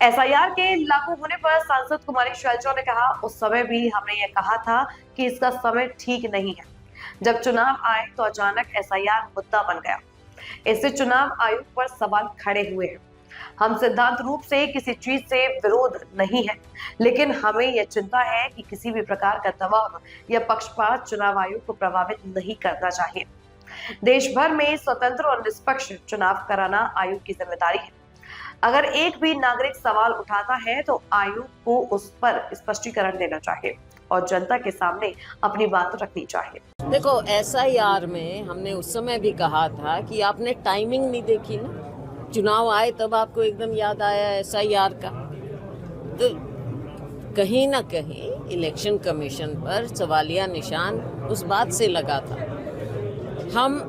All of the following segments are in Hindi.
एसआईआर के लागू होने पर सांसद कुमारी शैलजा ने कहा, उस समय भी हमने ये कहा था कि इसका समय ठीक नहीं है। जब चुनाव आए तो अचानक एसआईआर मुद्दा बन गया। इससे चुनाव आयोग पर सवाल खड़े हुए हैं। हम सिद्धांत रूप से किसी चीज से विरोध नहीं है, लेकिन हमें यह चिंता है कि किसी भी प्रकार का दबाव या पक्षपात चुनाव आयोग को प्रभावित नहीं करना चाहिए। देश भर में स्वतंत्र और निष्पक्ष चुनाव कराना आयोग की जिम्मेदारी है। अगर एक भी नागरिक सवाल उठाता है तो आयोग को उस पर स्पष्टीकरण देना चाहिए और जनता के सामने अपनी बात रखनी चाहिए। देखो, एसआईआर में हमने उस समय भी कहा था कि आपने टाइमिंग नहीं देखी ना। चुनाव आए तब आपको एकदम याद आया एसआईआर का। तो कहीं ना कहीं इलेक्शन कमीशन पर सवालिया निशान उस बात से लगा था। हम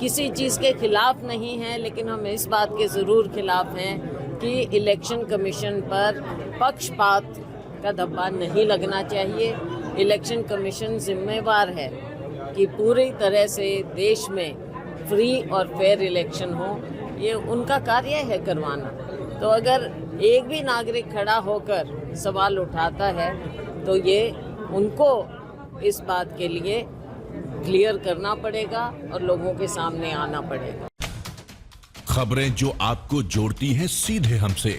किसी चीज़ के खिलाफ नहीं हैं, लेकिन हम इस बात के ज़रूर खिलाफ हैं कि इलेक्शन कमीशन पर पक्षपात का धब्बा नहीं लगना चाहिए। इलेक्शन कमीशन जिम्मेवार है कि पूरी तरह से देश में फ्री और फेयर इलेक्शन हो, ये उनका कार्य है करवाना। तो अगर एक भी नागरिक खड़ा होकर सवाल उठाता है तो ये उनको इस बात के लिए क्लियर करना पड़ेगा और लोगों के सामने आना पड़ेगा। खबरें जो आपको जोड़ती हैं सीधे हमसे,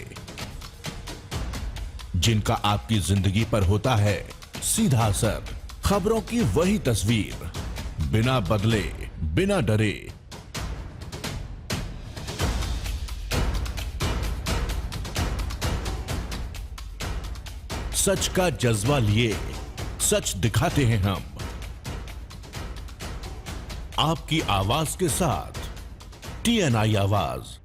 जिनका आपकी जिंदगी पर होता है सीधा असर, खबरों की वही तस्वीर, बिना बदले बिना डरे। सच का जज्बा लिए सच दिखाते हैं हम, आपकी आवाज के साथ। टीएनआई आवाज।